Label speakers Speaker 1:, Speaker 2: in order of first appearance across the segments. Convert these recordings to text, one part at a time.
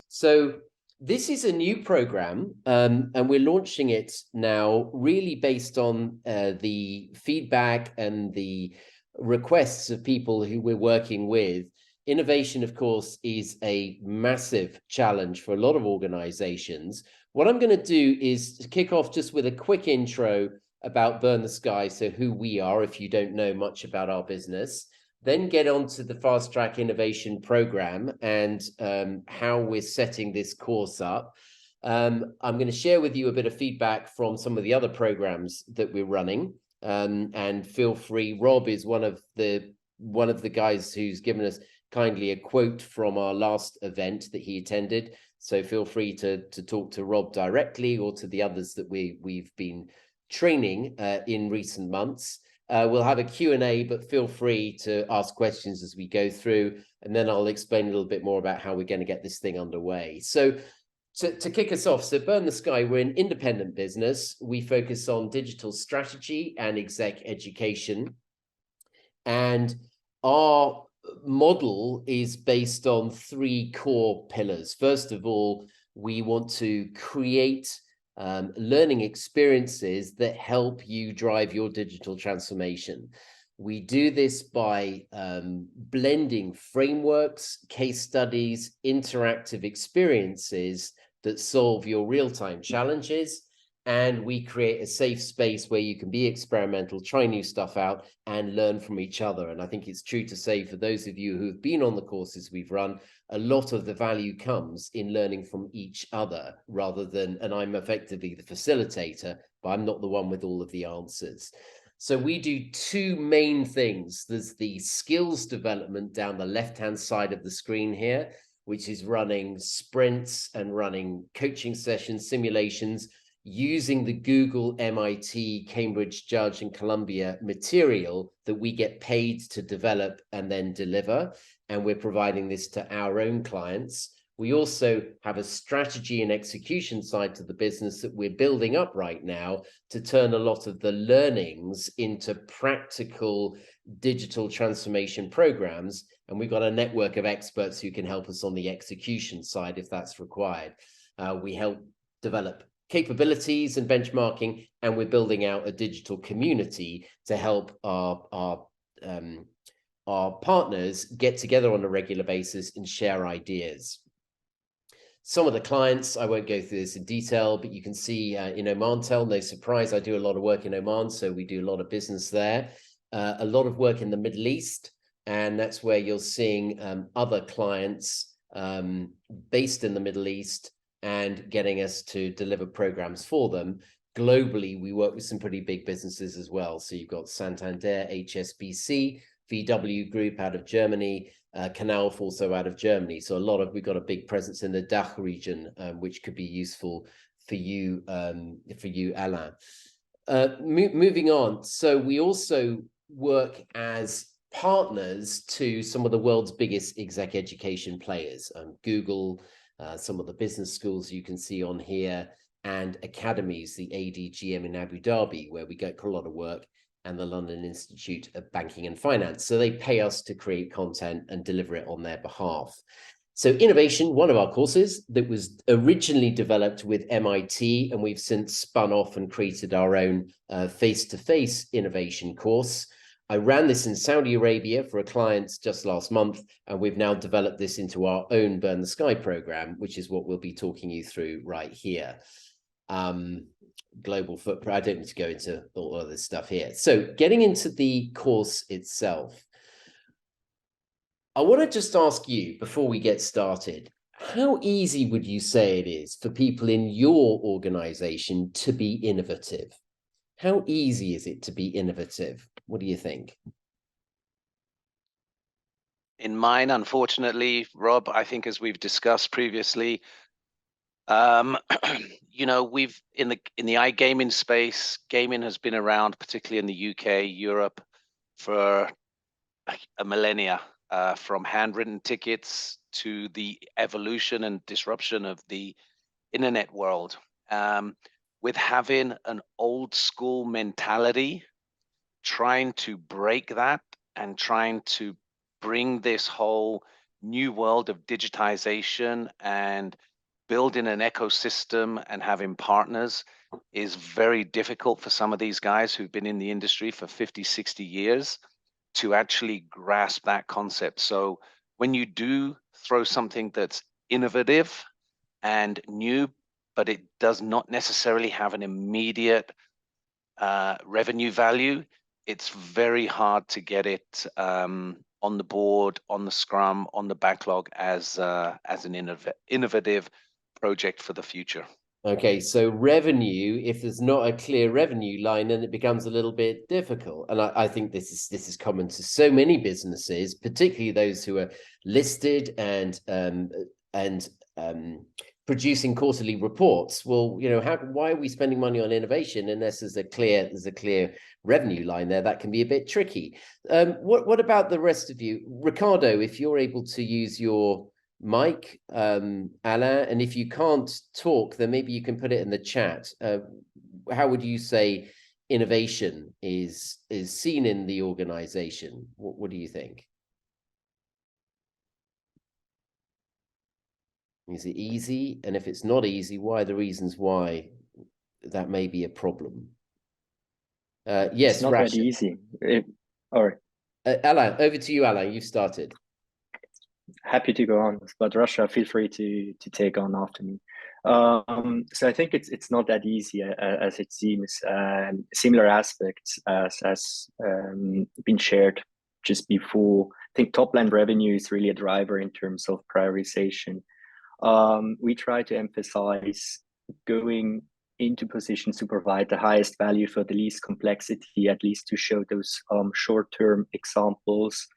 Speaker 1: So this is a new program, and we're launching it now really based on the feedback and the requests of people who we're working with. Innovation, of course, is a massive challenge for a lot of organizations. What I'm going to do is kick off just with a quick intro about Burn the Sky, so who we are, if you don't know much about our business. Then get on to the Fast Track Innovation Program and how we're setting this course up. I'm going to share with you a bit of feedback from some of the other programs that we're running. And feel free, Rob is one of the guys who's given us kindly a quote from our last event that he attended. So feel free to talk to Rob directly or to the others that we've been training in recent months. We'll have a Q&A, but feel free to ask questions as we go through, and then I'll explain a little bit more about how we're going to get this thing underway. So to kick us off, so Burn the Sky, we're an independent business. We focus on digital strategy and exec education. And our model is based on three core pillars. First of all, we want to create learning experiences that help you drive your digital transformation. We do this by blending frameworks, case studies, interactive experiences that solve your real-time challenges. And we create a safe space where you can be experimental, try new stuff out, and learn from each other. And I think it's true to say, for those of you who've been on the courses we've run, a lot of the value comes in learning from each other rather than, and I'm effectively the facilitator, but I'm not the one with all of the answers. So we do two main things. There's the skills development down the left-hand side of the screen here, which is running sprints and running coaching sessions, simulations, using the Google, MIT, Cambridge, Judge, and Columbia material that we get paid to develop and then deliver. And we're providing this to our own clients. We also have a strategy and execution side to the business that we're building up right now to turn a lot of the learnings into practical digital transformation programs. And we've got a network of experts who can help us on the execution side if that's required. We help develop capabilities and benchmarking, and we're building out a digital community to help our partners get together on a regular basis and share ideas. Some of the clients, I won't go through this in detail, but you can see in Oman, no surprise, I do a lot of work in Oman, so we do a lot of business there. A lot of work in the Middle East, and that's where you're seeing other clients based in the Middle East and getting us to deliver programs for them. Globally, we work with some pretty big businesses as well. So you've got Santander, HSBC, VW Group out of Germany, Knauf also out of Germany. So we've got a big presence in the DACH region, which could be useful for you, Alain. Moving on. So we also work as partners to some of the world's biggest exec education players, Google, some of the business schools you can see on here, and academies, the ADGM in Abu Dhabi, where we get a lot of work, and the London Institute of Banking and Finance. So they pay us to create content and deliver it on their behalf. So Innovation, one of our courses that was originally developed with MIT, and we've since spun off and created our own face-to-face innovation course. I ran this in Saudi Arabia for a client just last month, and we've now developed this into our own Burn the Sky program, which is what we'll be talking you through right here. Global footprint, I don't need to go into all of this stuff here. So getting into the course itself, I want to just ask you, before we get started, how easy would you say it is for people in your organization to be innovative? How easy is it to be innovative? What do you think?
Speaker 2: In mine, unfortunately, Rob, I think as we've discussed previously, you know, we've in the iGaming space, gaming has been around, particularly in the UK, Europe, for a millennia, from handwritten tickets to the evolution and disruption of the internet world. With having an old school mentality, trying to break that and trying to bring this whole new world of digitization and building an ecosystem and having partners is very difficult for some of these guys who've been in the industry for 50, 60 years to actually grasp that concept. So when you do throw something that's innovative and new, but it does not necessarily have an immediate revenue value, it's very hard to get it on the board, on the Scrum, on the backlog as an innovative project for the future.
Speaker 1: Okay, so revenue, if there's not a clear revenue line, then it becomes a little bit difficult. And I think this is common to so many businesses, particularly those who are listed and producing quarterly reports. Well, you know, why are we spending money on innovation unless there's a clear revenue line there? That can be a bit tricky. What about the rest of you? Ricardo, if you're able to use your mic, Alain, and if you can't talk, then maybe you can put it in the chat. How would you say innovation is seen in the organization? What do you think? Is it easy? And if it's not easy, why are the reasons why that may be a problem? Yes,
Speaker 3: it's not that easy. All right.
Speaker 1: Alain, over to you, Alain. You've started.
Speaker 3: Happy to go on, but Russia, feel free to take on after me. So I think it's not that easy as it seems. Similar aspects as been shared just before. I think top line revenue is really a driver in terms of prioritization. We try to emphasize going into positions to provide the highest value for the least complexity, at least to show those short-term examples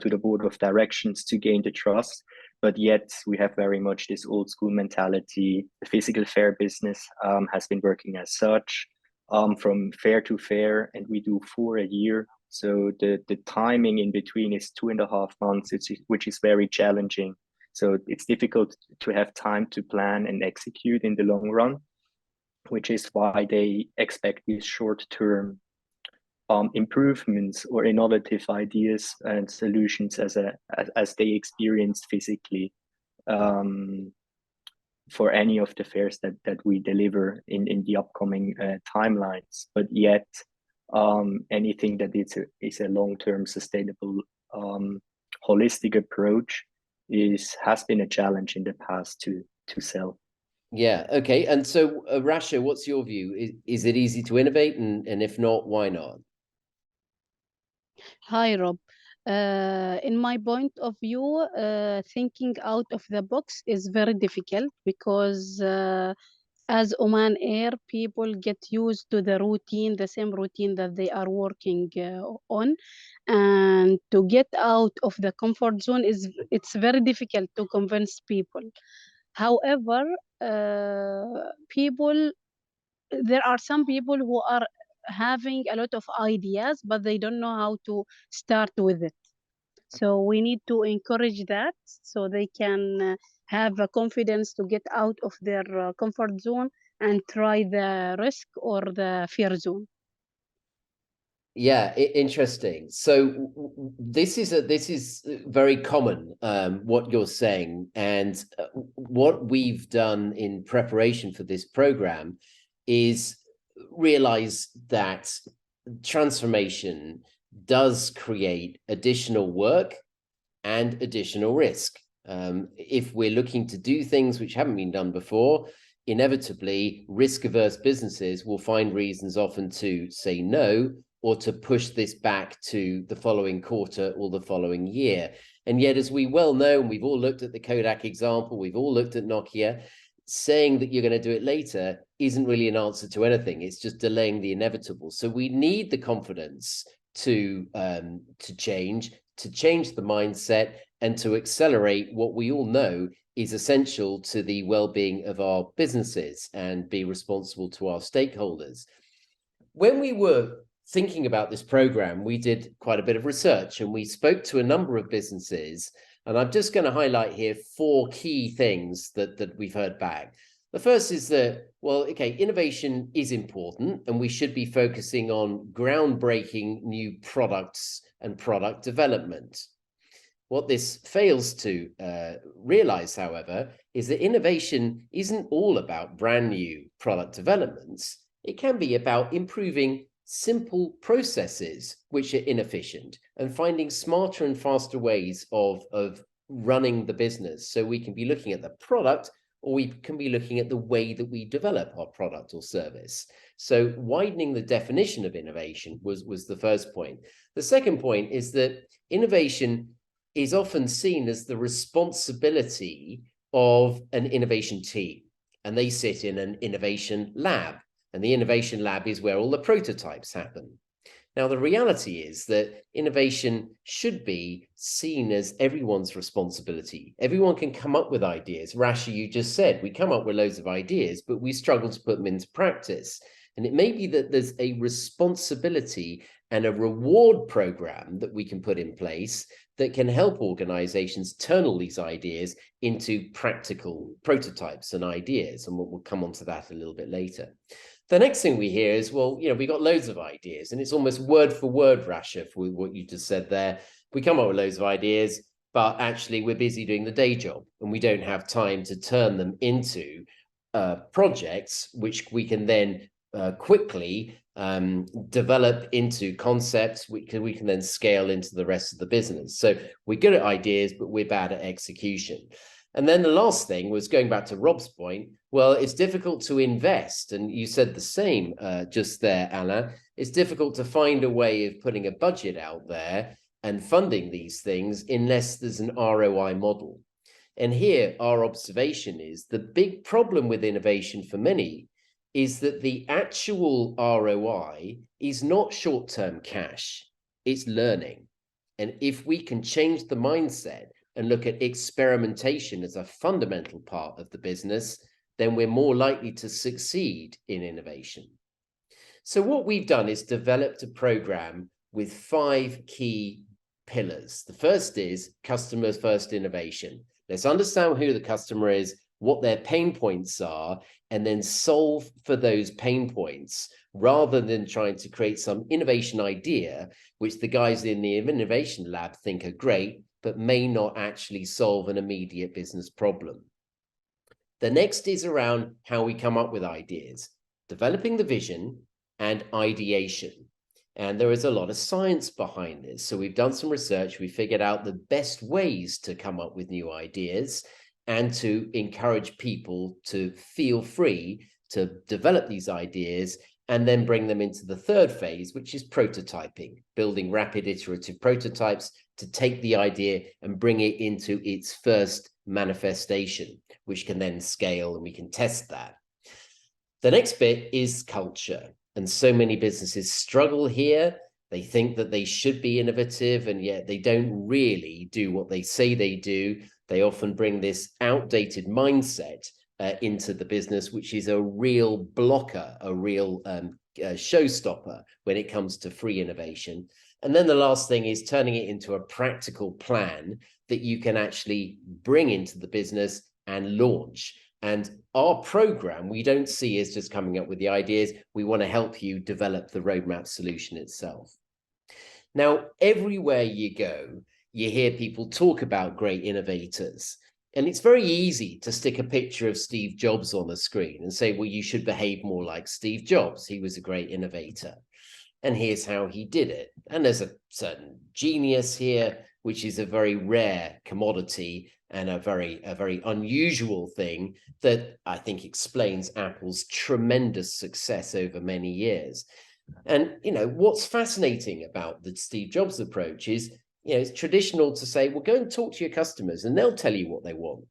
Speaker 3: to the board of directions to gain the trust. But yet we have very much this old school mentality. The physical fair business has been working as such, from fair to fair, and we do 4 a year. So the timing in between is 2.5 months, which is very challenging. So it's difficult to have time to plan and execute in the long run, which is why they expect these short-term improvements or innovative ideas and solutions as they experience physically for any of the fairs that we deliver in the upcoming timelines. But yet anything that is a long-term sustainable holistic approach has been a challenge in the past to sell.
Speaker 1: Yeah, okay. And so Rasha, what's your view? Is it easy to innovate, and if not, why not?
Speaker 4: Hi, Rob. In my point of view, thinking out of the box is very difficult because as Oman Air, people get used to the same routine that they are working on, and to get out of the comfort zone it's very difficult to convince people. However, there are some people who are having a lot of ideas, but they don't know how to start with it. So we need to encourage that so they can have a confidence to get out of their comfort zone and try the risk or the fear zone.
Speaker 1: Yeah, interesting. So this is very common, what you're saying, and what we've done in preparation for this program is realize that transformation does create additional work and additional risk. If we're looking to do things which haven't been done before, inevitably risk-averse businesses will find reasons often to say no, or to push this back to the following quarter or the following year. And yet, as we well know, and we've all looked at the Kodak example, we've all looked at Nokia, saying that you're going to do it later isn't really an answer to anything. It's just delaying the inevitable. So we need the confidence to change the mindset and to accelerate what we all know is essential to the well-being of our businesses and be responsible to our stakeholders. When we were thinking about this program, we did quite a bit of research and we spoke to a number of businesses. And I'm just going to highlight here 4 key things that we've heard back. The first is that, well, okay, innovation is important and we should be focusing on groundbreaking new products and product development. What this fails to realize, however, is that innovation isn't all about brand new product developments. It can be about improving simple processes which are inefficient and finding smarter and faster ways of running the business. So we can be looking at the product, or we can be looking at the way that we develop our product or service. So widening the definition of innovation was the first point. The second point is that innovation is often seen as the responsibility of an innovation team, and they sit in an innovation lab, and the innovation lab is where all the prototypes happen. Now, the reality is that innovation should be seen as everyone's responsibility. Everyone can come up with ideas. Rasha, you just said, we come up with loads of ideas, but we struggle to put them into practice. And it may be that there's a responsibility and a reward program that we can put in place that can help organizations turn all these ideas into practical prototypes and ideas. And we'll come on to that a little bit later. The next thing we hear is, well, you know, we got loads of ideas, and it's almost word for word, Rasha, for what you just said there. We come up with loads of ideas, but actually we're busy doing the day job, and we don't have time to turn them into projects, which we can then quickly develop into concepts we can then scale into the rest of the business. So we're good at ideas, but we're bad at execution. And then the last thing was, going back to Rob's point, well, it's difficult to invest. And you said the same just there, Alain. It's difficult to find a way of putting a budget out there and funding these things unless there's an ROI model. And here, our observation is the big problem with innovation for many is that the actual ROI is not short-term cash, it's learning. And if we can change the mindset and look at experimentation as a fundamental part of the business, then we're more likely to succeed in innovation. So what we've done is developed a program with 5 key pillars. The first is customer first innovation. Let's understand who the customer is, what their pain points are, and then solve for those pain points rather than trying to create some innovation idea, which the guys in the innovation lab think are great, but may not actually solve an immediate business problem. The next is around how we come up with ideas, developing the vision and ideation. And there is a lot of science behind this. So we've done some research, we figured out the best ways to come up with new ideas and to encourage people to feel free to develop these ideas and then bring them into the third phase, which is prototyping, building rapid iterative prototypes to take the idea and bring it into its first manifestation, which can then scale and we can test that. The next bit is culture. And so many businesses struggle here. They think that they should be innovative, and yet they don't really do what they say they do. They often bring this outdated mindset into the business, which is a real blocker, a real showstopper when it comes to free innovation. And then the last thing is turning it into a practical plan that you can actually bring into the business and launch. And our program, we don't see as just coming up with the ideas. We want to help you develop the roadmap solution itself. Now, everywhere you go, you hear people talk about great innovators. And it's very easy to stick a picture of Steve Jobs on the screen and say, well, you should behave more like Steve Jobs. He was a great innovator. And here's how he did it. And there's a certain genius here, which is a very rare commodity and a very unusual thing that I think explains Apple's tremendous success over many years. And, you know, what's fascinating about the Steve Jobs approach is, you know, it's traditional to say, well, go and talk to your customers and they'll tell you what they want.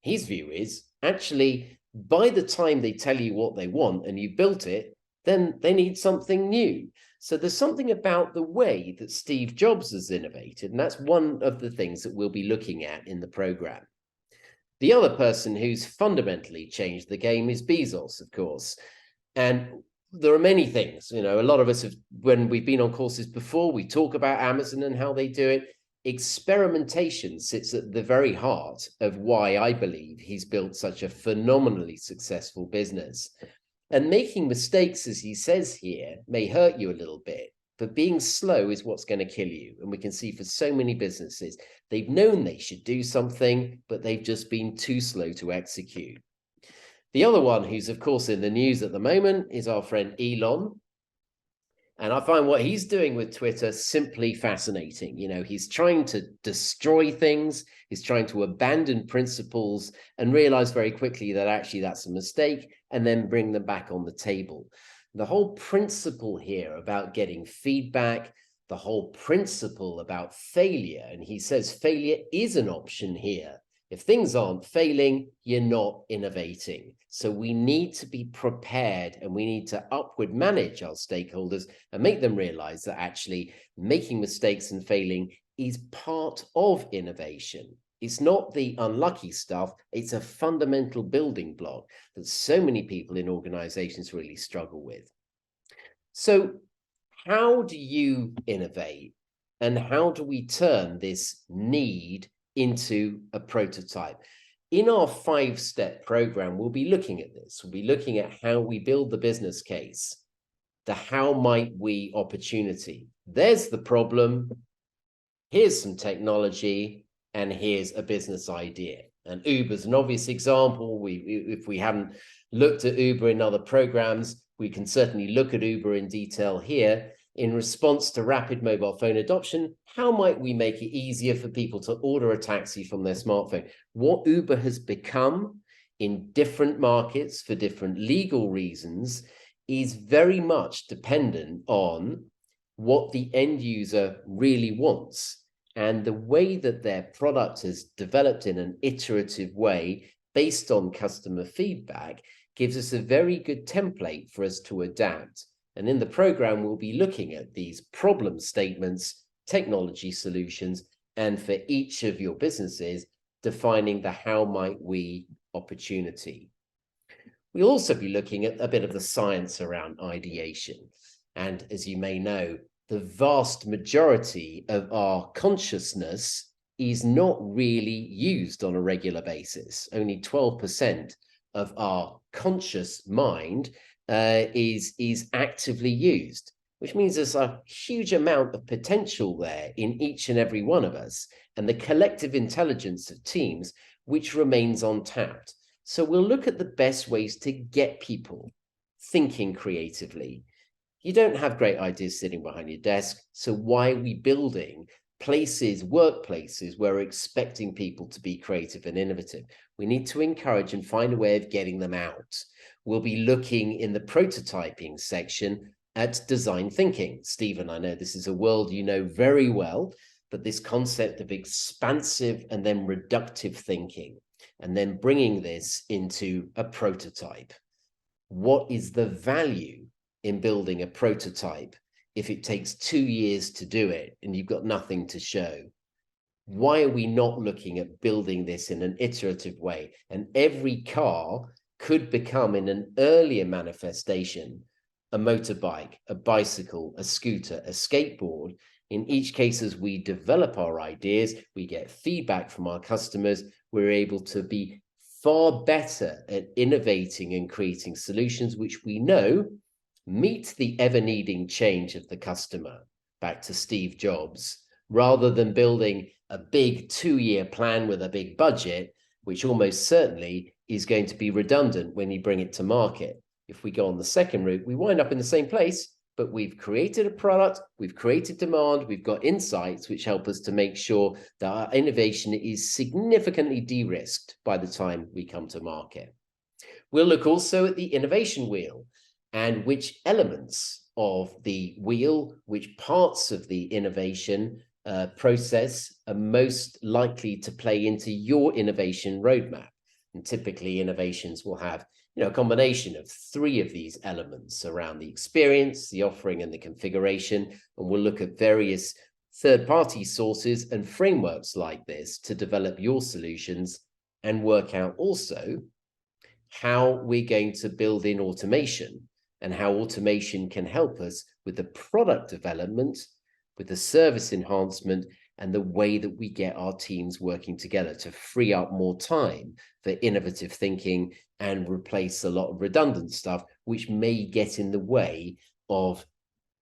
Speaker 1: His view is actually, by the time they tell you what they want and you've built it, then they need something new. So there's something about the way that Steve Jobs has innovated, and that's one of the things that we'll be looking at in the program. The other person who's fundamentally changed the game is Bezos, of course. And there are many things, you know, a lot of us have, when we've been on courses before, we talk about Amazon and how they do it. Experimentation sits at the very heart of why I believe he's built such a phenomenally successful business. And making mistakes, as he says here, may hurt you a little bit, But being slow is what's going to kill you. And we can see for so many businesses, they've known they should do something, but they've just been too slow to execute. The other one who's, of course, in the news at the moment is our friend Elon. And I find what he's doing with Twitter simply fascinating. You know, he's trying to destroy things. He's trying to abandon principles and realize very quickly that actually that's a mistake and then bring them back on the table. The whole principle here about getting feedback, the whole principle about failure, and he says failure is an option here. If things aren't failing, you're not innovating. So we need to be prepared and we need to upward manage our stakeholders and make them realize that actually making mistakes and failing is part of innovation. It's not the unlucky stuff. It's a fundamental building block that so many people in organizations really struggle with. So how do you innovate and how do we turn this need into a prototype? In our 5-step program, we'll be looking at this. We'll be looking at how we build the business case, the how might we opportunity. There's the problem. Here's some technology, and here's a business idea. And Uber's an obvious example. If we haven't looked at Uber in other programs, we can certainly look at Uber in detail here. In response to rapid mobile phone adoption, how might we make it easier for people to order a taxi from their smartphone? What Uber has become in different markets for different legal reasons is very much dependent on what the end user really wants. And the way that their product has developed in an iterative way based on customer feedback gives us a very good template for us to adapt. And in the program, we'll be looking at these problem statements, technology solutions, and for each of your businesses, defining the how might we opportunity. We'll also be looking at a bit of the science around ideation. And as you may know, the vast majority of our consciousness is not really used on a regular basis. Only 12% of our conscious mind is actively used, which means there's a huge amount of potential there in each and every one of us, and the collective intelligence of teams, which remains untapped. So we'll look at the best ways to get people thinking creatively. You don't have great ideas sitting behind your desk, so why are we building places, workplaces, where we're expecting people to be creative and innovative? We need to encourage and find a way of getting them out. We'll be looking in the prototyping section at design thinking. Stephen, I know this is a world you know very well, but this concept of expansive and then reductive thinking, and then bringing this into a prototype. What is the value in building a prototype if it takes 2 years to do it and you've got nothing to show? Why are we not looking at building this in an iterative way? And every car could become, in an earlier manifestation, a motorbike, a bicycle, a scooter, a skateboard. In each case, as we develop our ideas, we get feedback from our customers, we're able to be far better at innovating and creating solutions which we know meet the ever-needing change of the customer, back to Steve Jobs, rather than building a big 2-year plan with a big budget, which almost certainly is going to be redundant when you bring it to market. If we go on the second route, we wind up in the same place, but we've created a product, we've created demand, we've got insights which help us to make sure that our innovation is significantly de-risked by the time we come to market. We'll look also at the innovation wheel and which elements of the wheel, which parts of the innovation process are most likely to play into your innovation roadmap. And typically innovations will have a combination of 3 of these elements around the experience, the offering, and the configuration. And we'll look at various third-party sources and frameworks like this to develop your solutions and work out also how we're going to build in automation and how automation can help us with the product development, with the service enhancement, and the way that we get our teams working together to free up more time for innovative thinking and replace a lot of redundant stuff, which may get in the way of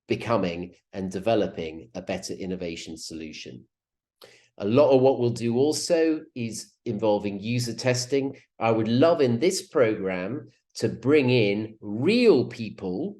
Speaker 1: becoming and developing a better innovation solution. A lot of what we'll do also is involving user testing. I would love in this program to bring in real people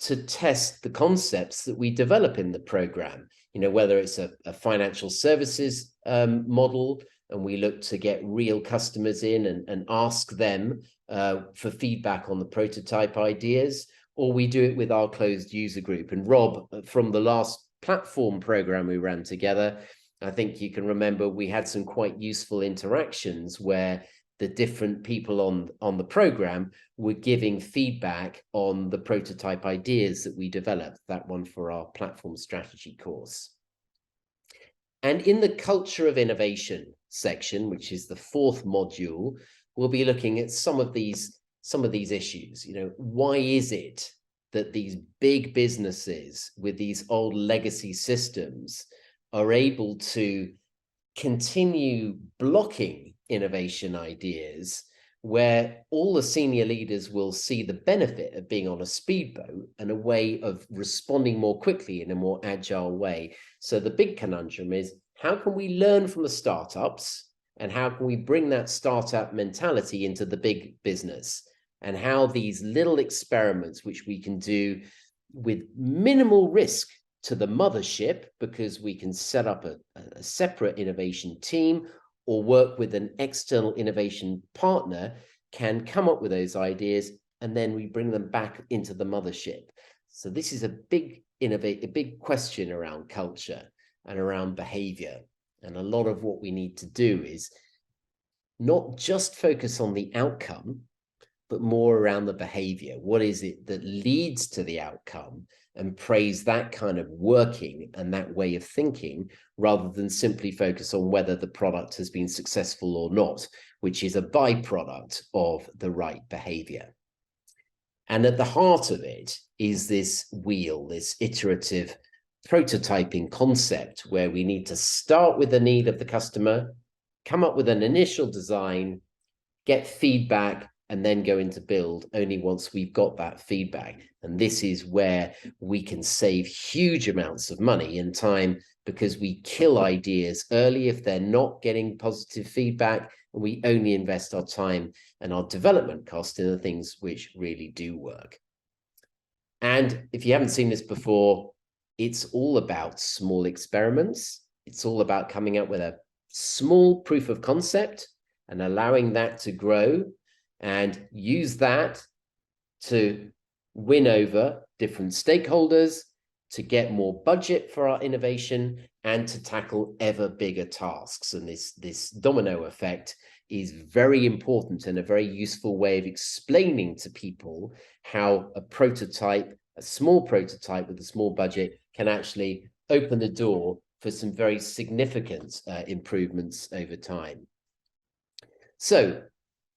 Speaker 1: to test the concepts that we develop in the program. You know, whether it's a financial services model, and we look to get real customers in and ask them for feedback on the prototype ideas, or we do it with our closed user group. And Rob, from the last platform program we ran together, I think you can remember we had some quite useful interactions where the different people on the program were giving feedback on the prototype ideas that we developed, that one for our platform strategy course. And in the culture of innovation section, which is the fourth module, we'll be looking at some of these issues. You know, why is it that these big businesses with these old legacy systems are able to continue blocking innovation ideas, where all the senior leaders will see the benefit of being on a speedboat and a way of responding more quickly in a more agile way? So the big conundrum is, how can we learn from the startups, and how can we bring that startup mentality into the big business, and how these little experiments, which we can do with minimal risk to the mothership, because we can set up a separate innovation team or work with an external innovation partner, can come up with those ideas, and then we bring them back into the mothership. So this is a big question around culture and around behavior. And a lot of what we need to do is not just focus on the outcome, but more around the behavior. What is it that leads to the outcome? And praise that kind of working and that way of thinking, rather than simply focus on whether the product has been successful or not, which is a byproduct of the right behavior. And at the heart of it is this wheel, this iterative prototyping concept, where we need to start with the need of the customer, come up with an initial design, get feedback, and then go into build only once we've got that feedback. And this is where we can save huge amounts of money and time, because we kill ideas early if they're not getting positive feedback, and we only invest our time and our development cost in the things which really do work. And if you haven't seen this before, it's all about small experiments. It's all about coming up with a small proof of concept and allowing that to grow, and use that to win over different stakeholders, to get more budget for our innovation, and to tackle ever bigger tasks. And this domino effect is very important and a very useful way of explaining to people how a prototype, a small prototype with a small budget, can actually open the door for some very significant improvements over time. So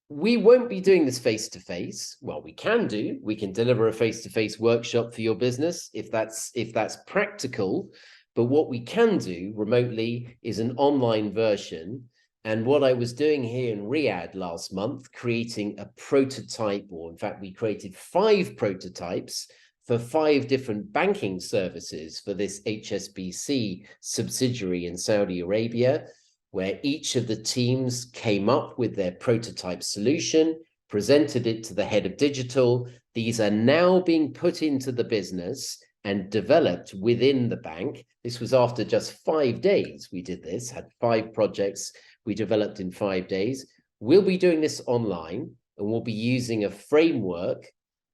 Speaker 1: we won't be doing this face-to-face. Well, we can deliver a face-to-face workshop for your business if that's practical. But what we can do remotely is an online version. And what I was doing here in Riyadh last month, creating a prototype, or in fact, we created 5 prototypes for 5 different banking services for this HSBC subsidiary in Saudi Arabia, where each of the teams came up with their prototype solution, presented it to the head of digital. These are now being put into the business and developed within the bank. This was after just 5 days. We did this, had 5 projects we developed in 5 days. We'll be doing this online, and we'll be using a framework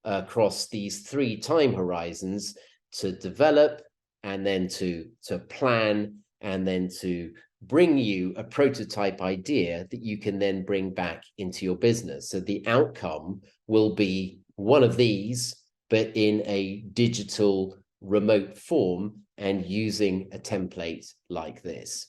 Speaker 1: across these 3 time horizons to develop, and then to plan, and then to bring you a prototype idea that you can then bring back into your business. So the outcome will be one of these, but in a digital remote form and using a template like this.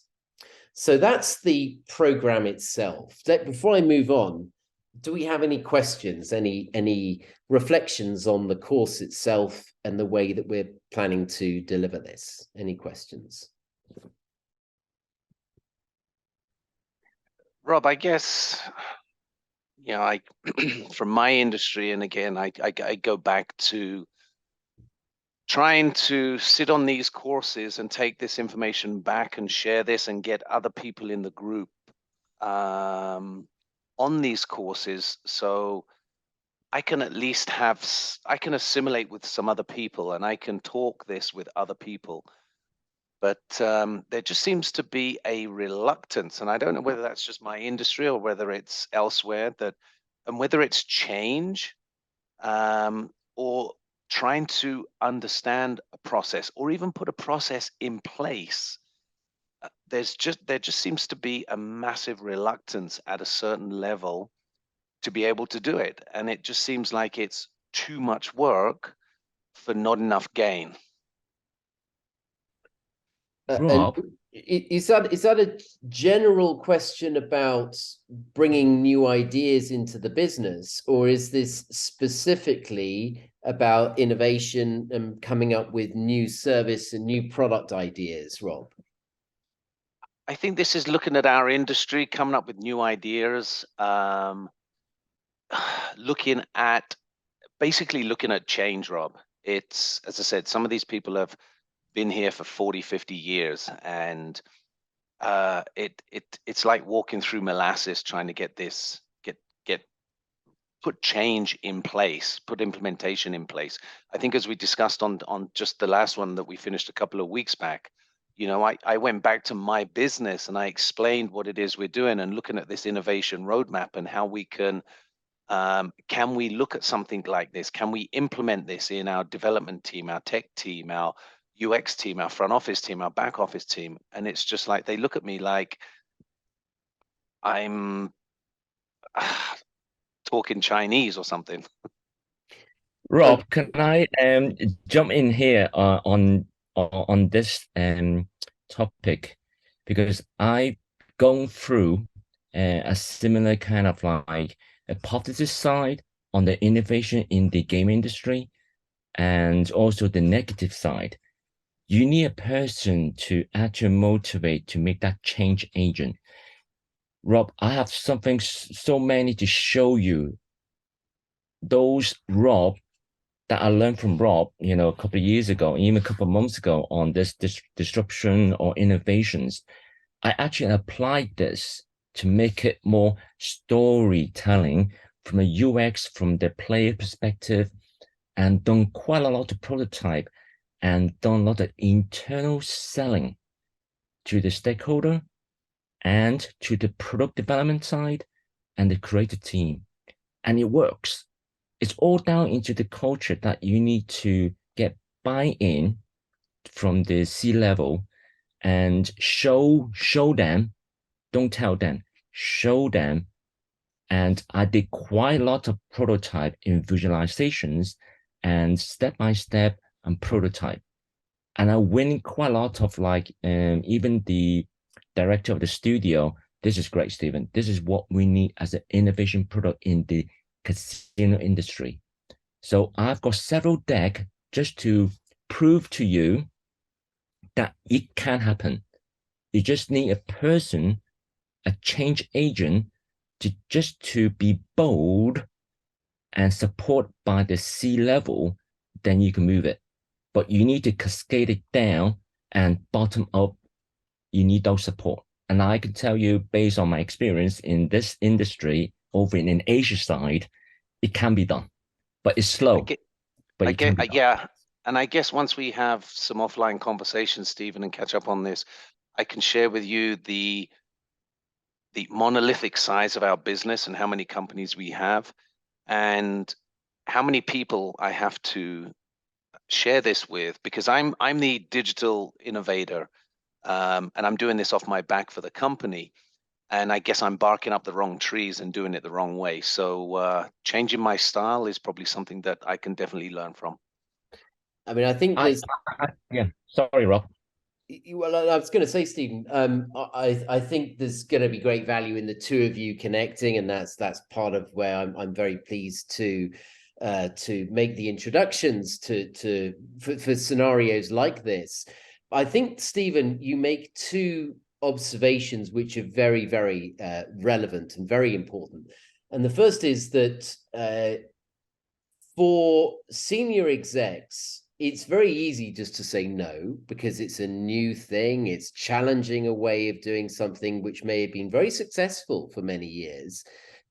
Speaker 1: So that's the program itself. Before I move on, do we have any questions, any reflections on the course itself and the way that we're planning to deliver this? Any questions?
Speaker 2: Rob, I guess, you know, I from my industry, and again, I go back to trying to sit on these courses and take this information back and share this and get other people in the group on these courses, so I can at least I can assimilate with some other people and I can talk this with other people. But there just seems to be a reluctance, and I don't know whether that's just my industry or whether it's elsewhere, and whether it's change or trying to understand a process or even put a process in place. There just seems to be a massive reluctance at a certain level to be able to do it. And it just seems like it's too much work for not enough gain.
Speaker 1: And
Speaker 5: Rob,
Speaker 1: is that a general question about bringing new ideas into the business, or is this specifically about innovation and coming up with new service and new product ideas, Rob?
Speaker 2: I think this is looking at our industry, coming up with new ideas, basically looking at change, Rob. It's, as I said, some of these people have been here for 40, 50 years, and it's like walking through molasses trying to get put change in place, put implementation in place. I think, as we discussed on just the last one that we finished a couple of weeks back, I went back to my business and I explained what it is we're doing and looking at this innovation roadmap and how we can we look at something like this? Can we implement this in our development team, our tech team, our UX team, our front office team, our back office team? And it's just like, they look at me like I'm talking Chinese or something.
Speaker 5: Rob, can I jump in here on this topic, because I've gone through a similar kind of like a positive side on the innovation in the game industry, and also the negative side. You need a person to actually motivate to make that change agent. Rob, I have something so many to show you. Those Rob that I learned from Rob, a couple of years ago, even a couple of months ago, on this disruption or innovations, I actually applied this to make it more storytelling from a UX, from the player perspective, and done quite a lot of prototype and done a lot of internal selling to the stakeholder and to the product development side and the creative team. And it works. It's all down into the culture that you need to get buy-in from the C-level and show them, don't tell them, show them. And I did quite a lot of prototype in visualizations and step-by-step and prototype. And I win quite a lot of even the director of the studio, this is great, Stephen. This is what we need as an innovation product in the casino industry. So I've got several decks just to prove to you that it can happen. You just need a person, a change agent, to be bold and support by the C-level, then you can move it. But you need to cascade it down and bottom up. You need those support. And I can tell you, based on my experience in this industry over in an Asia side, it can be done, but it's slow.
Speaker 2: Yeah. And I guess once we have some offline conversations, Stephen, and catch up on this, I can share with you the monolithic size of our business and how many companies we have and how many people I have to share this with, because I'm the digital innovator, and I'm doing this off my back for the company. And I guess I'm barking up the wrong trees and doing it the wrong way. So changing my style is probably something that I can definitely learn from.
Speaker 1: I mean, I think there's...
Speaker 5: yeah, sorry, Rob.
Speaker 1: Well, I was going to say, Stephen, I think there's going to be great value in the two of you connecting, and that's part of where I'm very pleased to make the introductions for scenarios like this. I think, Stephen, you make two observations which are very, very relevant and very important. And the first is that for senior execs, it's very easy just to say no, because it's a new thing. It's challenging a way of doing something which may have been very successful for many years.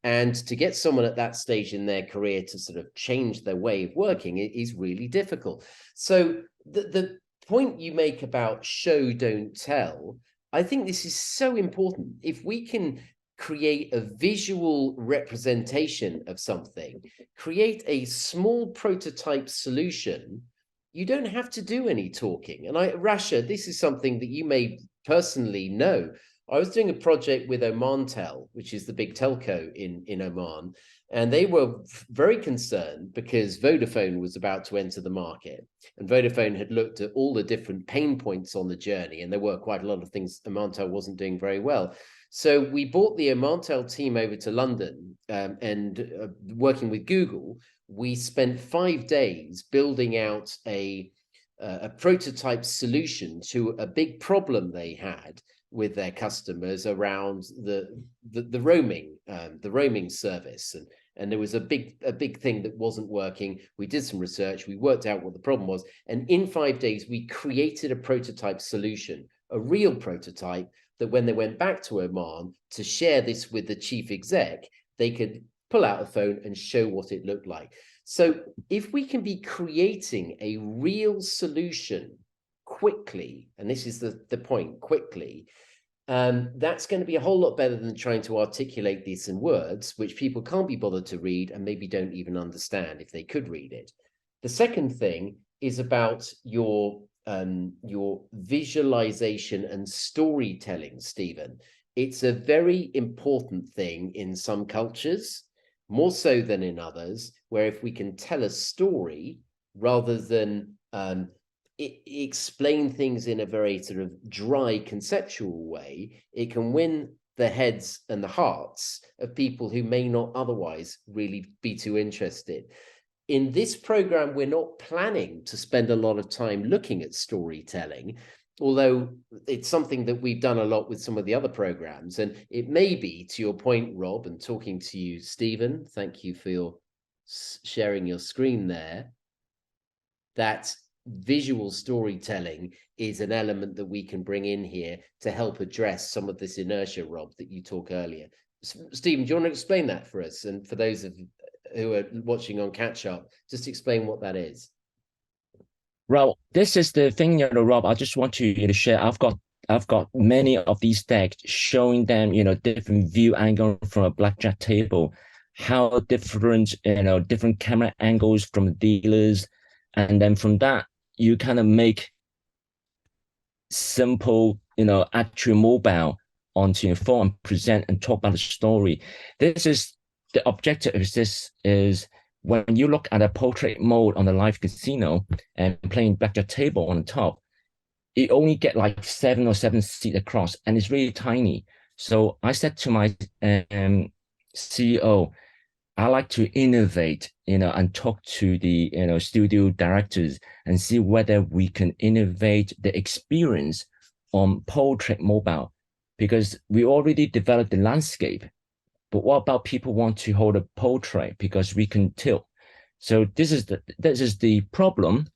Speaker 1: And to get someone at that stage in their career to sort of change their way of working, it is really difficult. So the point you make about show, don't tell, I think this is so important. If we can create a visual representation of something, create a small prototype solution, you don't have to do any talking. And Rasha, this is something that you may personally know. I was doing a project with Omantel, which is the big telco in Oman, and they were very concerned because Vodafone was about to enter the market. And Vodafone had looked at all the different pain points on the journey, and there were quite a lot of things Omantel wasn't doing very well. So we brought the Omantel team over to London, and working with Google, we spent 5 days building out a prototype solution to a big problem they had with their customers around the roaming service, and there was a big thing that wasn't working. We did some research, we worked out what the problem was, and in 5 days we created a prototype solution, a real prototype, that when they went back to Oman to share this with the chief exec, they could pull out a phone and show what it looked like. So if we can be creating a real solution quickly, and this is the point, quickly, that's going to be a whole lot better than trying to articulate these in words, which people can't be bothered to read and maybe don't even understand if they could read it. The second thing is about your visualization and storytelling, Stephen. It's a very important thing in some cultures, more so than in others, where if we can tell a story rather than explain things in a very sort of dry conceptual way, it can win the heads and the hearts of people who may not otherwise really be too interested. In this program, we're not planning to spend a lot of time looking at storytelling, although it's something that we've done a lot with some of the other programs. And it may be, to your point, Rob, and talking to you, Stephen, thank you for your sharing your screen there, that visual storytelling is an element that we can bring in here to help address some of this inertia, Rob, that you talked earlier. Stephen, do you want to explain that for us? And for those of who are watching on catch up, just explain what that is.
Speaker 5: Well, this is the thing, Rob. I just want to share. I've got many of these decks showing them, different view angle from a blackjack table, how different, different camera angles from the dealers, and then from that you kind of make simple, actual mobile onto your phone and present and talk about the story. This is the objective of this is when you look at a portrait mode on the live casino and playing blackjack table on the top, it only get like 7 or 7 seats across, and it's really tiny. So I said to my CEO, I like to innovate, and talk to the studio directors and see whether we can innovate the experience on portrait mobile, because we already developed the landscape. But what about people want to hold a portrait because we can tilt? So this is the problem,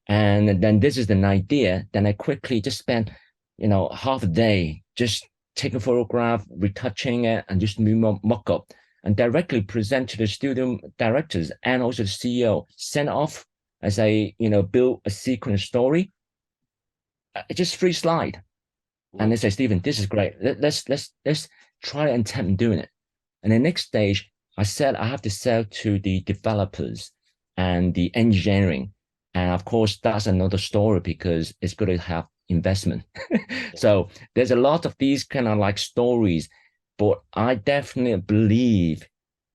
Speaker 5: and then this is an idea. Then I quickly just spent half a day just taking a photograph, retouching it, and just mock up and directly present to the studio directors and also the CEO. Send off as I build a sequence story. Just free slide, and they say, Stephen, this is great. Let's try and attempt doing it. And the next stage, I said I have to sell to the developers and the engineering. And of course, that's another story because it's going to have investment. So there's a lot of these kind of like stories, but I definitely believe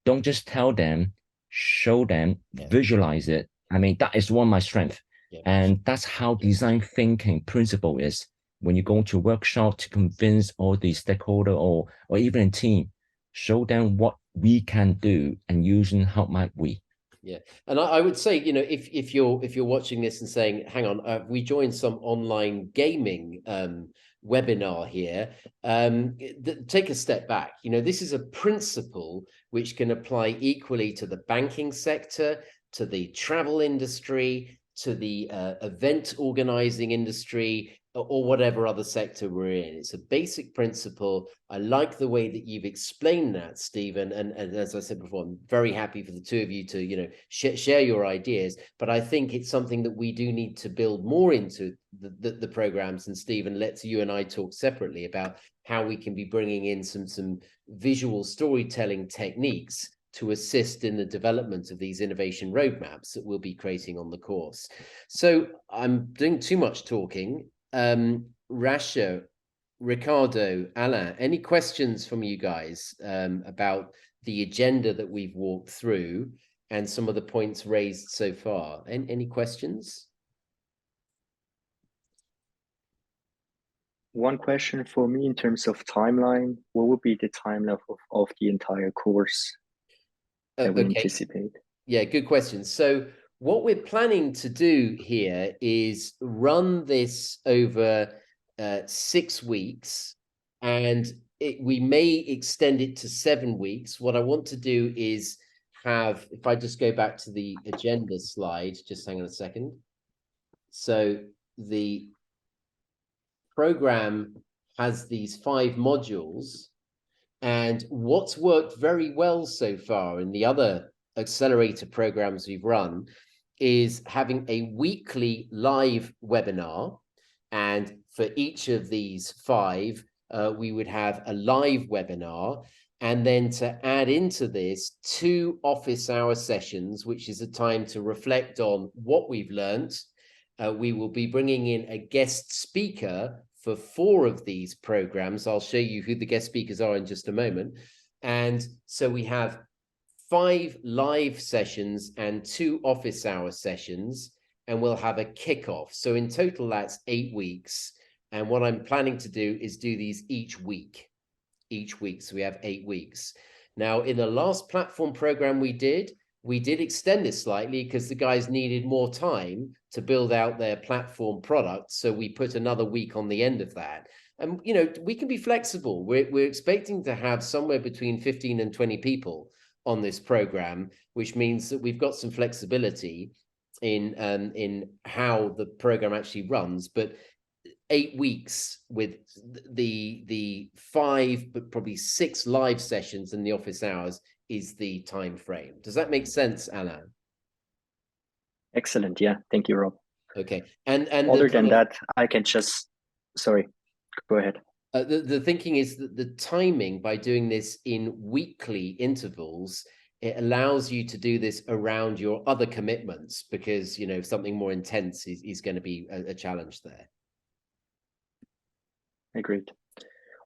Speaker 5: don't just tell them, show them, visualize it. I mean, that is one of my strengths. And that's how design thinking principle is. When you go to workshop to convince all the stakeholder or even a team, show them what we can do and using how might we.
Speaker 1: Yeah, and I would say, if you're watching this and saying, hang on, we joined some online gaming webinar here, take a step back. This is a principle which can apply equally to the banking sector, to the travel industry, to the event organizing industry, or whatever other sector we're in. It's a basic principle. I like the way that you've explained that, Stephen. And as I said before, I'm very happy for the two of you to, share your ideas. But I think it's something that we do need to build more into the programs. And Stephen, let's you and I talk separately about how we can be bringing in some visual storytelling techniques to assist in the development of these innovation roadmaps that we'll be creating on the course. So I'm doing too much talking. Rasha, Ricardo, Alain, any questions from you guys about the agenda that we've walked through and some of the points raised so far? Any questions?
Speaker 3: One question for me in terms of timeline, what would be the timeline of the entire course that we anticipate?
Speaker 1: Yeah, good question. So what we're planning to do here is run this over 6 weeks, and we may extend it to 7 weeks. What I want to do is have, if I just go back to the agenda slide, just hang on a second. So the program has these 5 modules, and what's worked very well so far in the other accelerator programs we've run is having a weekly live webinar. And for each of these 5, we would have a live webinar. And then to add into this 2 office hour sessions, which is a time to reflect on what we've learned. We will be bringing in a guest speaker for 4 of these programs. I'll show you who the guest speakers are in just a moment. And so we have 5 live sessions and 2 office hour sessions, and we'll have a kickoff. So in total, that's 8 weeks. And what I'm planning to do is do these each week. So we have 8 weeks. Now, in the last platform program we did extend this slightly because the guys needed more time to build out their platform product. So we put another week on the end of that. And, we can be flexible. We're expecting to have somewhere between 15 and 20 people on this program, which means that we've got some flexibility in how the program actually runs. But 8 weeks with the 5, but probably 6 live sessions in the office hours is the time frame. Does that make sense, Alain?
Speaker 3: Excellent. Yeah. Thank you, Rob.
Speaker 1: Okay. And
Speaker 3: other than that, I can just, sorry, go ahead.
Speaker 1: The thinking is that the timing, by doing this in weekly intervals, it allows you to do this around your other commitments, because, something more intense is going to be a challenge there.
Speaker 3: Agreed.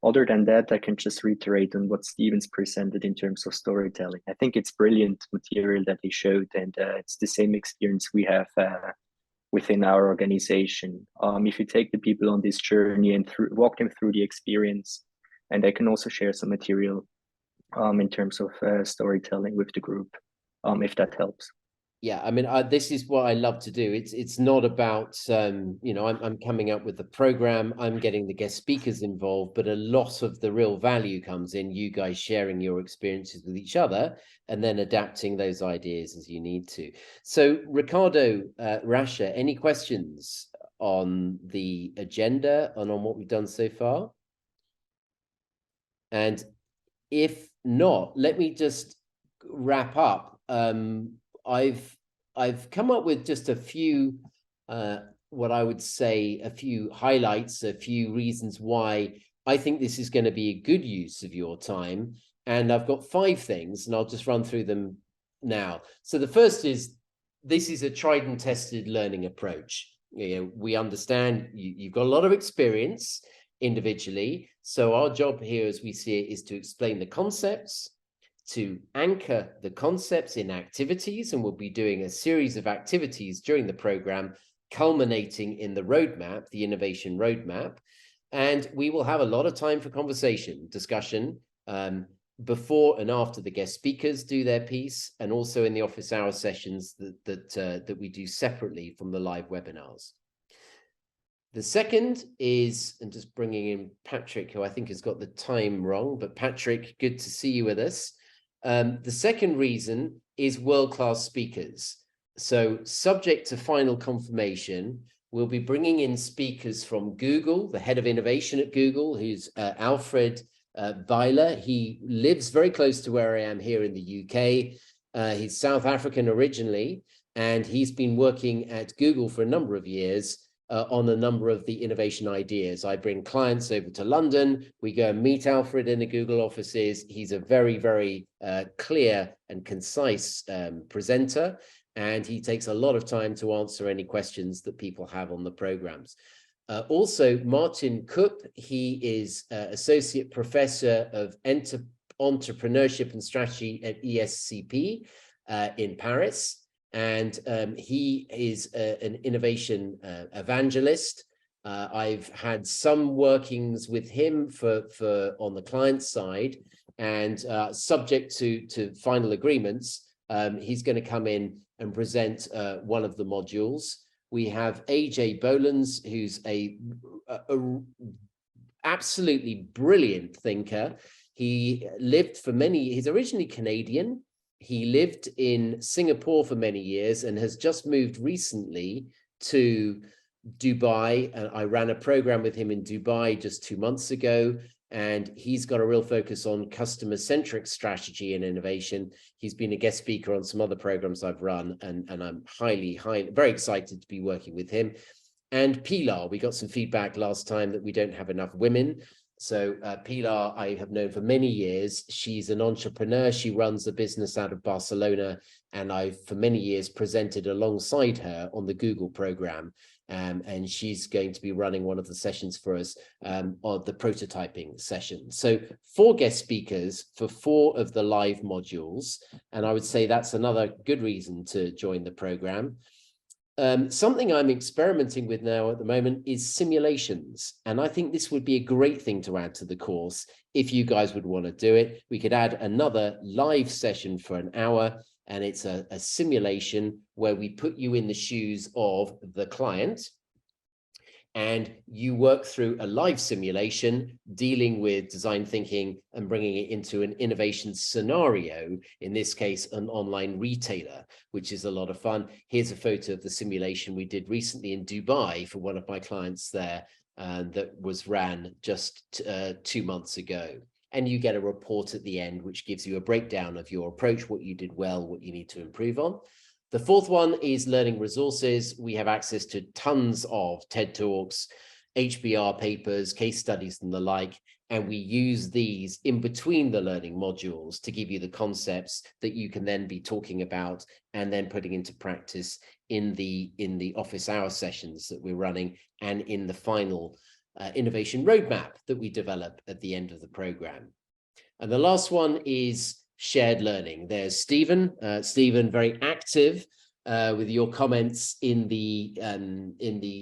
Speaker 3: Other than that, I can just reiterate on what Stephen's presented in terms of storytelling. I think it's brilliant material that he showed, and it's the same experience we have within our organization. If you take the people on this journey and walk them through the experience, and I can also share some material in terms of storytelling with the group, if that helps.
Speaker 1: Yeah, I mean, this is what I love to do. It's not about, I'm coming up with the program, I'm getting the guest speakers involved, but a lot of the real value comes in you guys sharing your experiences with each other and then adapting those ideas as you need to. So, Ricardo, Rasha, any questions on the agenda and on what we've done so far? And if not, let me just wrap up. I've come up with just a few, what I would say, a few highlights, a few reasons why I think this is going to be a good use of your time. And I've got 5 things, and I'll just run through them now. So the first is, this is a tried and tested learning approach. We understand you've got a lot of experience individually. So our job here, as we see it, is to explain the concepts, to anchor the concepts in activities, and we'll be doing a series of activities during the program, culminating in the roadmap, the innovation roadmap. And we will have a lot of time for conversation, discussion, before and after the guest speakers do their piece, and also in the office hour sessions that we do separately from the live webinars. The second is, and just bringing in Patrick, who I think has got the time wrong, but Patrick, good to see you with us. The second reason is world-class speakers. So subject to final confirmation, we'll be bringing in speakers from Google, the head of innovation at Google, who's Alfred Weiler. He lives very close to where I am here in the UK. He's South African originally, and he's been working at Google for a number of years on a number of the innovation ideas. I bring clients over to London. We go and meet Alfred in the Google offices. He's a very, very clear and concise presenter, and he takes a lot of time to answer any questions that people have on the programs. Also, Martin Kopp, he is Associate Professor of Entrepreneurship and Strategy at ESCP in Paris. And he is an innovation evangelist. I've had some workings with him for on the client side, and subject to final agreements, he's going to come in and present one of the modules. We have AJ Bolens, who's a absolutely brilliant thinker. He lived for many, he's originally Canadian. He lived in Singapore for many years and has just moved recently to Dubai. And I ran a program with him in Dubai just 2 months ago. And he's got a real focus on customer-centric strategy and innovation. He's been a guest speaker on some other programs I've run, and I'm very excited to be working with him. And Pilar, we got some feedback last time that we don't have enough women. So Pilar, I have known for many years. She's an entrepreneur. She runs a business out of Barcelona, and I've for many years presented alongside her on the Google program. And she's going to be running one of the sessions for us, on the prototyping session. So 4 guest speakers for 4 of the live modules. And I would say that's another good reason to join the program. Something I'm experimenting with now at the moment is simulations. And I think this would be a great thing to add to the course if you guys would want to do it. We could add another live session for an hour, and it's a simulation where we put you in the shoes of the client, and you work through a live simulation dealing with design thinking and bringing it into an innovation scenario, in this case, an online retailer, which is a lot of fun. Here's a photo of the simulation we did recently in Dubai for one of my clients there, that was ran just 2 months ago. And you get a report at the end, which gives you a breakdown of your approach, what you did well, what you need to improve on. The 4th one is learning resources. We have access to tons of TED Talks, HBR papers, case studies, and the like. And we use these in between the learning modules to give you the concepts that you can then be talking about and then putting into practice in the office hour sessions that we're running, and in the final innovation roadmap that we develop at the end of the program. And the last one is shared learning. There's Stephen. Stephen, very active with your comments in the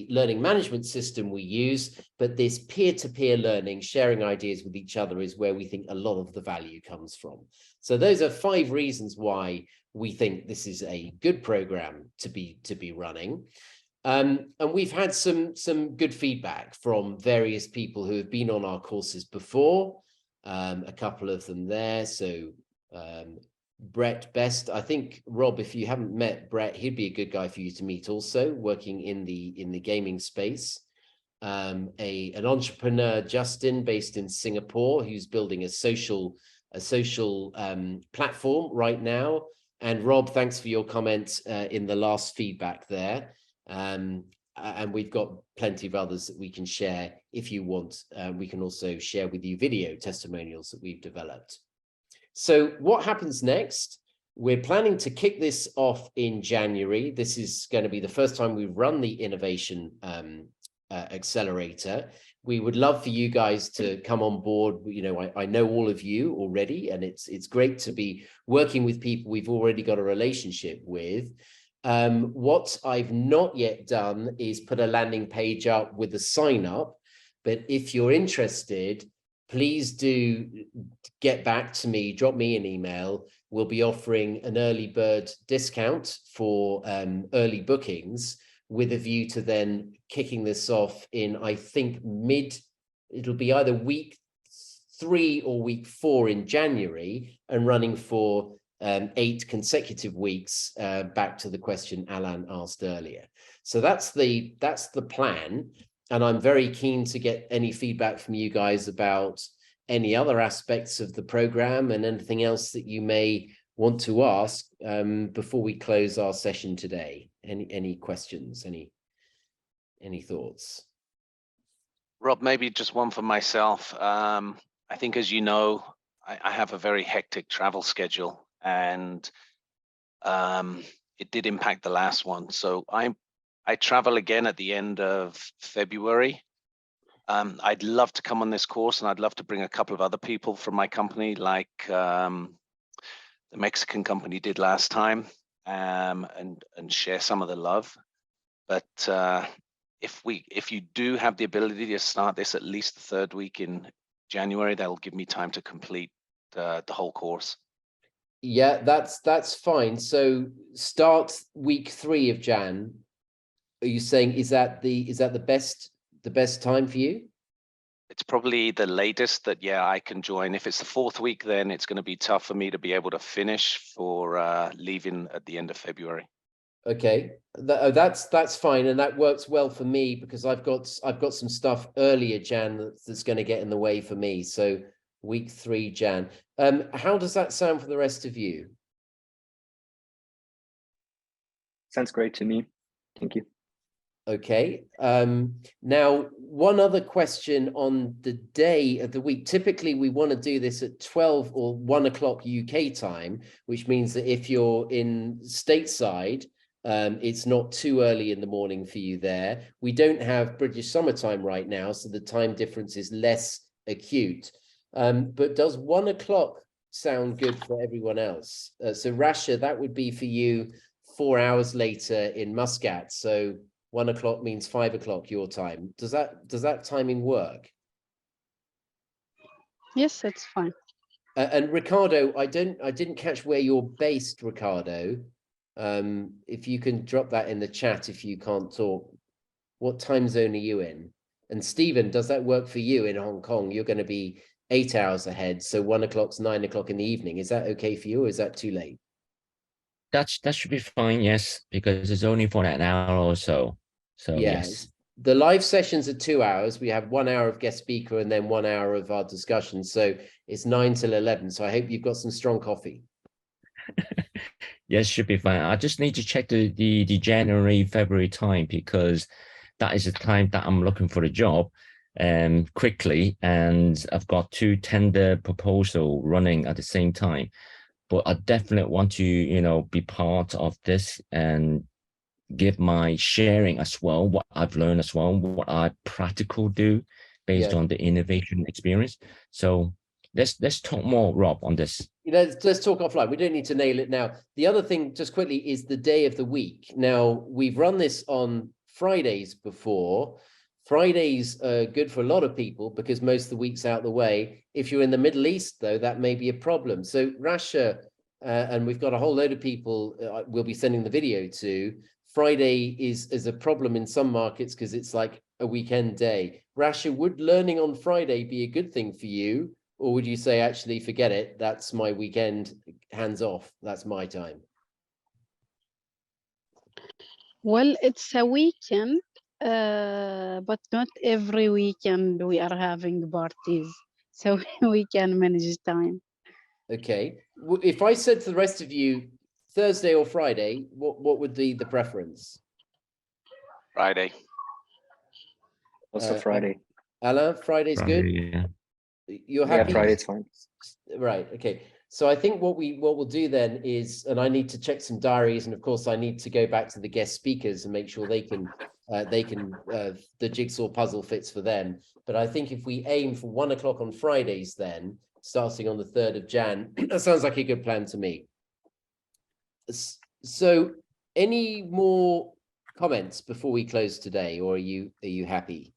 Speaker 1: learning management system we use, but this peer-to-peer learning, sharing ideas with each other, is where we think a lot of the value comes from. So those are 5 reasons why we think this is a good program to be running. And we've had some good feedback from various people who have been on our courses before, a couple of them there. So Brett Best, I think, Rob, if you haven't met Brett, he'd be a good guy for you to meet also, working in the gaming space. An entrepreneur, Justin, based in Singapore, who's building a social platform right now. And Rob, thanks for your comments in the last feedback there. And we've got plenty of others that we can share if you want. We can also share with you video testimonials that we've developed. So what happens next? We're planning to kick this off in January. This is going to be the first time we run the Innovation Accelerator. We would love for you guys to come on board. You know, I know all of you already, and it's great to be working with people we've already got a relationship with. What I've not yet done is put a landing page up with the sign up, but if you're interested, please do get back to me, drop me an email. We'll be offering an early bird discount for early bookings, with a view to then kicking this off in, I think, it'll be either week 3 or week 4 in January, and running for 8 consecutive weeks, back to the question Alan asked earlier. So that's the plan. And I'm very keen to get any feedback from you guys about any other aspects of the program and anything else that you may want to ask before we close our session today. Any questions, any thoughts?
Speaker 2: Rob, maybe just one for myself. I think, as you know, I have a very hectic travel schedule, and it did impact the last one. So I travel again at the end of February. I'd love to come on this course, and I'd love to bring a couple of other people from my company, like the Mexican company did last time, and share some of the love. But if you do have the ability to start this at least the 3rd week in January, that'll give me time to complete the whole course.
Speaker 1: Yeah, that's fine. So start week 3 of Jan. Are you saying is that the best time for you?
Speaker 2: It's probably the latest that, yeah, I can join. If it's the 4th week, then it's going to be tough for me to be able to finish for leaving at the end of February.
Speaker 1: Okay, that's fine, and that works well for me because I've got some stuff earlier Jan that's going to get in the way for me. So week 3 Jan. How does that sound for the rest of you?
Speaker 3: Sounds great to me. Thank you.
Speaker 1: Okay. Now, one other question on the day of the week. Typically, we want to do this at 12 or 1 o'clock UK time, which means that if you're in stateside, it's not too early in the morning for you there. We don't have British summertime right now, so the time difference is less acute. But does 1 o'clock sound good for everyone else? So Rasha, that would be for you 4 hours later in Muscat. So 1 o'clock means 5 o'clock your time. Does that timing work?
Speaker 4: Yes, it's fine.
Speaker 1: And Ricardo, I didn't catch where you're based, Ricardo. If you can drop that in the chat if you can't talk. What time zone are you in? And Stephen, does that work for you in Hong Kong? You're going to be 8 hours ahead, so 1 o'clock's 9 o'clock in the evening. Is that okay for you, or is that too late?
Speaker 5: That should be fine, yes, because it's only for an hour or so. So yes.
Speaker 1: The live sessions are 2 hours. We have 1 hour of guest speaker and then 1 hour of our discussion. So it's 9 till 11. So I hope you've got some strong coffee.
Speaker 5: Yes, should be fine. I just need to check the January, February time, because that is the time that I'm looking for a job quickly, and I've got 2 tender proposal running at the same time. But I definitely want to, be part of this and give my sharing as well, what I've learned as well, what I practical do based on the innovation experience. So let's talk more, Rob, on this.
Speaker 1: Let's talk offline. We don't need to nail it now. The other thing, just quickly, is the day of the week. Now, we've run this on Fridays before. Fridays are good for a lot of people because most of the week's out the way. If you're in the Middle East, though, that may be a problem. So Rasha, and we've got a whole load of people we'll be sending the video to. Friday is a problem in some markets because it's like a weekend day. Rasha, would learning on Friday be a good thing for you? Or would you say, actually, forget it, that's my weekend, hands off, that's my time?
Speaker 4: Well, it's a weekend, but not every weekend we are having parties. So we can manage time.
Speaker 1: Okay. If I said to the rest of you, Thursday or Friday, what would be the preference?
Speaker 2: Friday.
Speaker 3: Also Friday.
Speaker 1: Alain, Friday's good?
Speaker 5: Yeah.
Speaker 1: You're happy?
Speaker 3: Yeah, Friday's fine.
Speaker 1: Right, okay. So I think what we'll do then is, and I need to check some diaries, and of course I need to go back to the guest speakers and make sure they can the jigsaw puzzle fits for them. But I think if we aim for 1 o'clock on Fridays then, starting on the 3rd of Jan, that sounds like a good plan to me. So any more comments before we close today, or are you happy?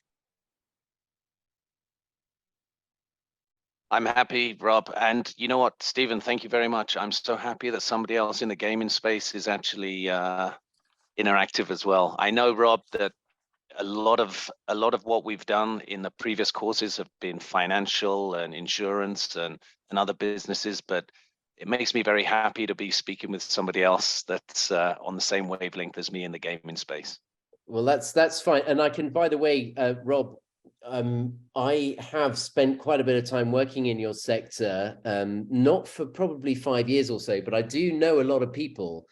Speaker 2: I'm happy, Rob. And you know what, Stephen, thank you very much. I'm so happy that somebody else in the gaming space is actually interactive as well. I know, Rob, that a lot of what we've done in the previous courses have been financial and insurance and other businesses, but it makes me very happy to be speaking with somebody else that's on the same wavelength as me in the gaming space.
Speaker 1: Well, that's fine. And I can, by the way, Rob, I have spent quite a bit of time working in your sector, not for probably 5 years or so, but I do know a lot of people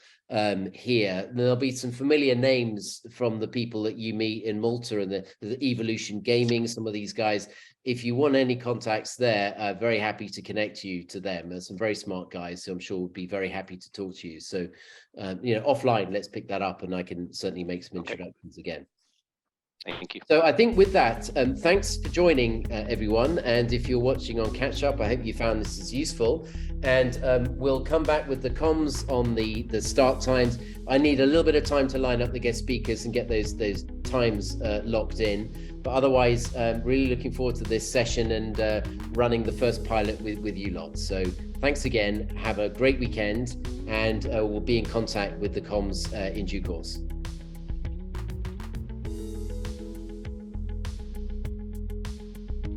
Speaker 1: here. There'll be some familiar names from the people that you meet in Malta and the Evolution Gaming, some of these guys. If you want any contacts there, very happy to connect you to them. There's some very smart guys who I'm sure would be very happy to talk to you. So, offline, let's pick that up and I can certainly make some introductions again.
Speaker 2: Thank you.
Speaker 1: So I think with that, thanks for joining everyone. And if you're watching on Catch Up, I hope you found this is useful. And we'll come back with the comms on the start times. I need a little bit of time to line up the guest speakers and get those times locked in. But otherwise, really looking forward to this session and running the first pilot with you lot. So thanks again. Have a great weekend, and we'll be in contact with the comms in due course.